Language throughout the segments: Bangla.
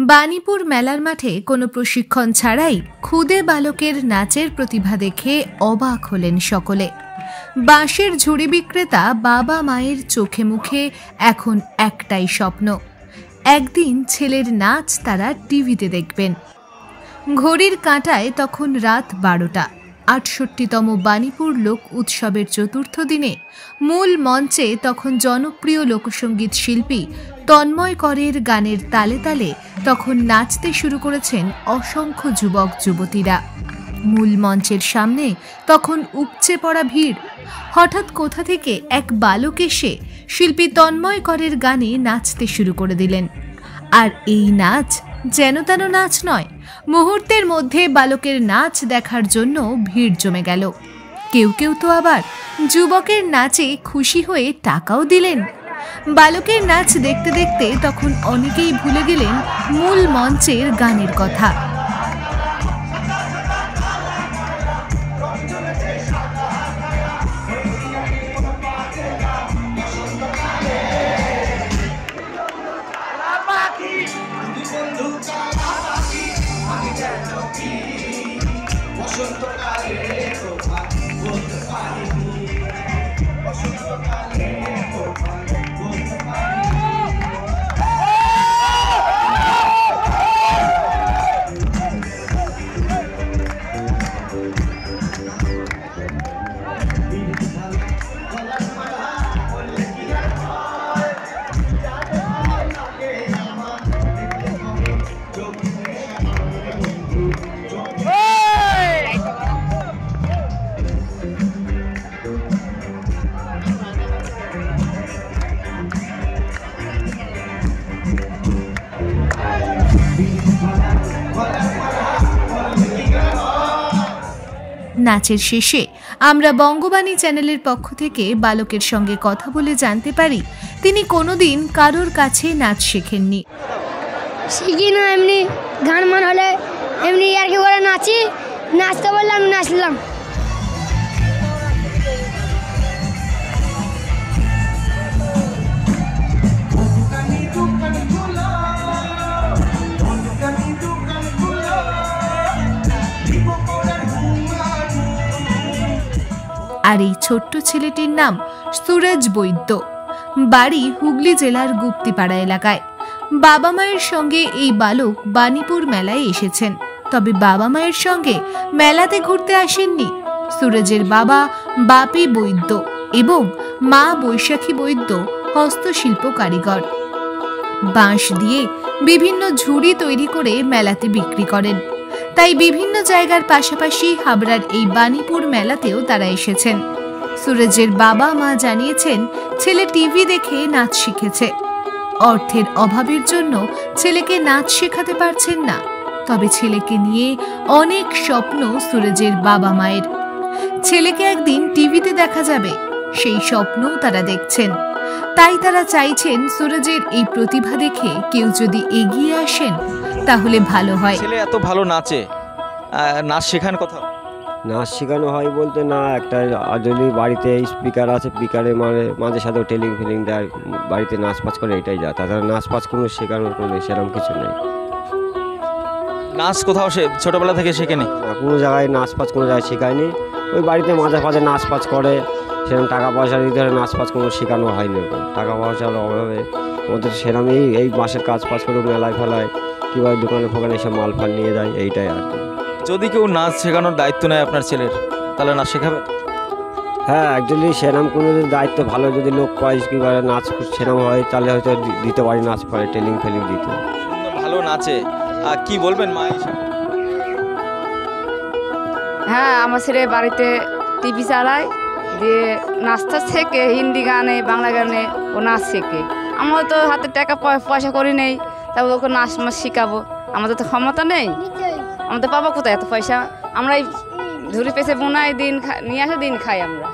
বাণীপুর মেলার মাঠে কোনো প্রশিক্ষণ ছাড়াই খুদে বালকের নাচের প্রতিভা দেখে অবাক হলেন সকলে। বাঁশের ঝুড়ি বিক্রেতা বাবা মায়ের চোখে মুখে এখন একটাই স্বপ্ন, একদিন ছেলের নাচ তারা টিভিতে দেখবেন। ঘড়ির কাঁটায় তখন রাত 12টা। ৬৮তম বাণীপুর লোক উৎসবের চতুর্থ দিনে মূল মঞ্চে তখন জনপ্রিয় লোকসঙ্গীত শিল্পী তন্ময় করের গানের তালে তালে তখন নাচতে শুরু করেছেন অসংখ্য যুবক যুবতীরা। মূল মঞ্চের সামনে তখন উপচে পড়া ভিড়। হঠাৎ কোথা থেকে এক বালক এসে শিল্পী তন্ময় করের গানে নাচতে শুরু করে দিলেন। আর এই নাচ যেন তেন নাচ নয়, মুহূর্তের মধ্যে বালকের নাচ দেখার জন্য ভিড় জমে গেল। কেউ কেউ তো আবার যুবকের নাচে খুশি হয়ে টাকাও দিলেন। বালকের নাচ দেখতে দেখতে তখন অনেকেই ভুলে গেলেন মূল মঞ্চের গানের কথা। নাচের শেষে আমরা বঙ্গবাণী চ্যানেলের পক্ষ থেকে বালকের সঙ্গে কথা বলে জানতে পারি তিনি কোনোদিন কারোর কাছে নাচ শেখেননি। শিখি না, এমনি গান মান হলে এমনি আর কি করে নাচি, নাচতে বললাম নাচলাম। আর এই ছোট্ট ছেলেটির নাম সুরজ বৈদ্য, বাড়ি হুগলি জেলার গুপ্তিপাড়া এলাকায়। বাবা মায়ের সঙ্গে এই বালক বাণীপুর মেলায় এসেছেন, তবে বাবা মায়ের সঙ্গে মেলাতে ঘুরতে আসেননি। সুরজের বাবা বাপি বৈদ্য এবং মা বৈশাখী বৈদ্য হস্তশিল্প কারিগর। বাঁশ দিয়ে বিভিন্ন ঝুড়ি তৈরি করে মেলাতে বিক্রি করেন। তাই বিভিন্ন জায়গার পাশাপাশি হাবড়ার এই বাণীপুর মেলাতেও তারা এসেছেন। সুরজের বাবা মা জানিয়েছেন ছেলে টিভি দেখে নাচ শিখেছে। অর্থের অভাবের জন্য ছেলেকে নাচ শেখাতে পারছেন না, তবে ছেলেকে নিয়ে অনেক স্বপ্ন সুরজের বাবা মায়ের। ছেলেকে একদিন টিভিতে দেখা যাবে, সেই স্বপ্নও তারা দেখছেন। তাই তারা চাইছেন সুরজের এই প্রতিভা দেখে কেউ যদি এগিয়ে আসেন তাহলে ভালো হয়। ছেলে এত ভালো নাচে, নাচ শেখান কোথাও? নাচ শেখানো হয় বলতে না, একটা যদি বাড়িতে স্পিকার আছে, স্পিকারের মাঝে সাথে টেলিং ফিলিং দেয়, বাড়িতে নাচ পাচ করে, এটাই যা। তাছাড়া নাচ পাচ কোনো শেখানোর কোনো সেরকম কিছু নেই। নাচ কোথাও সে ছোটবেলা থেকে শেখেনি? কোনো জায়গায় নাচ পাচ কোনো জায়গায় শেখায়নি। ওই বাড়িতে মাঝে মাঝে নাচ পাচ করে, সেরকম টাকা পয়সা দিতে হলে নাচ পাচ কোনো শেখানো হয়নি। টাকা পয়সার অভাবে ওদের সেরকম এই মাসের কাজ পাচ করে মেলায় ফেলায় কিংবা দোকানে ফোকানে এসব মাল ফাল নিয়ে যায়, এইটাই আর কি। যদি কেউ নাচ শেখানোর দায়িত্ব নেয় আপনার ছেলের, তাহলে নাচ শেখাবে? হ্যাঁ, অ্যাকচুয়ালি সেরকম কোনো যদি দায়িত্ব ভালো যদি লোক পায় কিংবা নাচ সেরকম হয় তাহলে হয়তো দিতে পারি, নাচ পারে টেলিং ফেলিং দিতে। ভালো নাচে, আর কি বলবেন মা? হ্যাঁ, আমার ছেলে বাড়িতে টিভি চালায়, দিয়ে নাচটা শেখে, হিন্দি গানে বাংলা গানে ও নাচ শেখে। আমার তো হাতে টাকা পয়সা করি নেই, তারপর ওকে নাচ মাছ শেখাবো, আমাদের তো ক্ষমতা নেই। আমাদের পাবো কোথায় এত পয়সা? আমরা এই ঝুড়ি পেছে বোনাই দিন নিয়ে আসে, দিন খাই আমরা।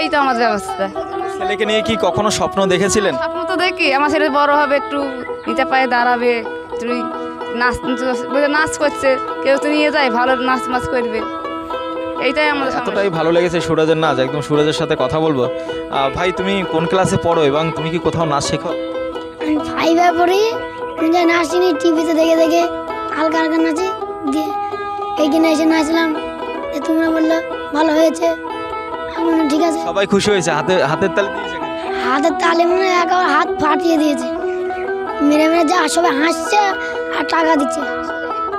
এই তো আমাদের ব্যবস্থা। ছেলেকে নিয়ে কি কখনো স্বপ্ন দেখেছিলেন? স্বপ্ন তো দেখি, আমার ছেলে বড় হবে, একটু নিতে পায়ে দাঁড়াবে, তুই নাচ করছে, কেউ তো নিয়ে যায়, ভালো নাচ মাছ করবে, এইটাই আমাদের। এতটাই ভালো লেগেছে সুরজের নাচ, একদম সুরজের সাথে কথা বলবো। ভাই, তুমি কোন ক্লাসে পড়ো এবং তুমি কি কোথাও নাচ শেখো? আমি 5-এ পড়ি, আমি যা নাচিনি টিভিতে দেখে দেখে হালকা হালকা নাচি, দিয়ে এইখানে এসে নাচলাম, তোমরা বললো ভালো হয়েছে, আমি ঠিক আছে। সবাই খুশি হয়েছে? হাতের তালি দিয়েছে? হাতের তালে মনে একেবারে হাত ফাটিয়ে দিয়েছে, মেরে মেরে যা সবাই হাসছে আর টাকা দিচ্ছে।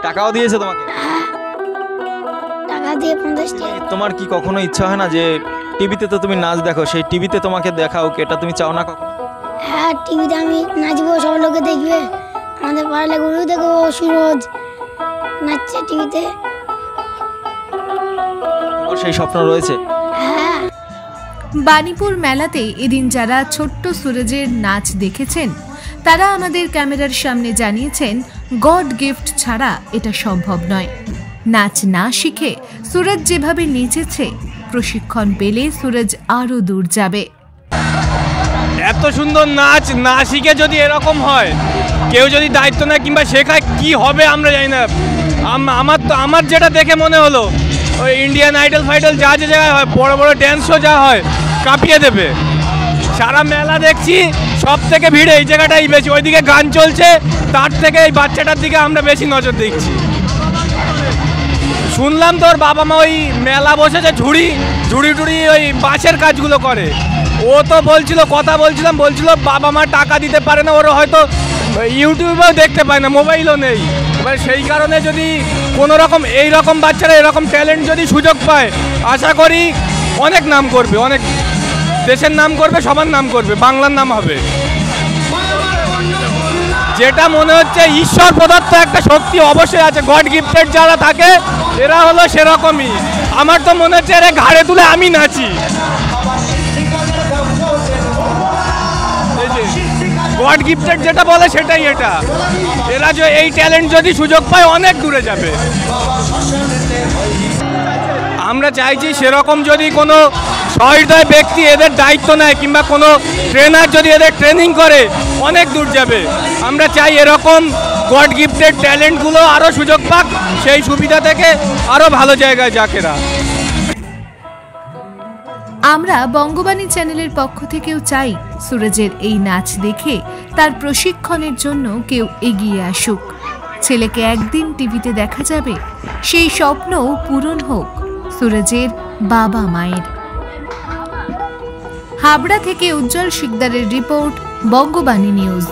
টাকাও দিয়েছে তোমাকে? হ্যাঁ, টাকা দিয়ে 50 টাকা। তোমার কি কখনো ইচ্ছা হয় না যে টিভিতে তো তুমি নাচ দেখো, সেই টিভিতে তোমাকে দেখাও, এটা তুমি চাও না কখনো? হ্যাঁ, টিভিতে আমি নাচবো, সব লোকে দেখবে, আমাদের পাড়ালে গরু দেখবো, সুরজ নাচছে টিভিতে। তোমার সেই স্বপ্ন রয়েছে? হ্যাঁ। বাণীপুর মেলাতে এদিন যারা ছোট্ট সুরজের নাচ দেখেছেন তারা আমাদের ক্যামেরার সামনে জানিয়েছেন গড গিফট ছাড়া এটা সম্ভব নয়। নাচ না শিখে সুরজ যেভাবে নেচেছে, প্রশিক্ষণ পেলে সুরজ আরও দূর যাবে। এত সুন্দর নাচ না শিখে যদি এরকম হয়, কেউ যদি দায়িত্ব নেয় কিংবা শেখায়, কি হবে আমরা জানি না। আমার যেটা দেখে মনে হলো, ওই ইন্ডিয়ান আইডল ফাইডল যা যে জায়গায় হয়, বড় বড় ড্যান্স শো যা হয়, কাঁপিয়ে দেবে। সারা মেলা দেখছি সব থেকে ভিড় এই জায়গাটাই বেশি, ওইদিকে গান চলছে, তার থেকে এই বাচ্চাটার দিকে আমরা বেশি নজর দিচ্ছি। শুনলাম তোর বাবা মা ওই মেলা বসেছে, ঝুড়ি ওই বাঁশের কাজগুলো করে। ও তো বলছিল, কথা বলছিল বাবা মা টাকা দিতে পারে না, ওরা হয়তো ইউটিউবেও দেখতে পায় না, মোবাইলও নেই। এবার সেই কারণে যদি কোনো রকম এই রকম বাচ্চারা এরকম ট্যালেন্ট যদি সুযোগ পায়, আশা করি অনেক নাম করবে, অনেক দেশের নাম করবে, সবার নাম করবে, বাংলার নাম হবে। যেটা মনে হচ্ছে ঈশ্বর প্রদত্ত একটা শক্তি অবশ্যই আছে, গড গিফটেড যারা থাকে এরা হলো সেরকমই। আমার তো মনে হচ্ছে এরা ঘাড়ে তুলে আমি নাচি। গড গিফটেড যেটা বলে সেটাই এটা। এরা যে এই ট্যালেন্ট যদি সুযোগ পায় অনেক দূরে যাবে। আমরা চাইছি সেরকম যদি কোনো সহৃদয় ব্যক্তি এদের দায়িত্ব নেয় কিংবা কোনো ট্রেনার যদি এদের ট্রেনিং করে, অনেক দূর যাবে। আমরা চাই এরকম গড গিফটেড ট্যালেন্টগুলো আরও সুযোগ পাক, সেই সুবিধা থেকে আরও ভালো জায়গায় যাক এরা। আমরা বঙ্গবাণী চ্যানেলের পক্ষ থেকেও চাই সুরজের এই নাচ দেখে তার প্রশিক্ষণের জন্য কেউ এগিয়ে আসুক। ছেলেকে একদিন টিভিতে দেখা যাবে, সেই স্বপ্নও পূরণ হোক সুরজের বাবা মায়ের। হাবড়া থেকে উজ্জ্বল শিকদারের রিপোর্ট, বঙ্গবাণী নিউজ।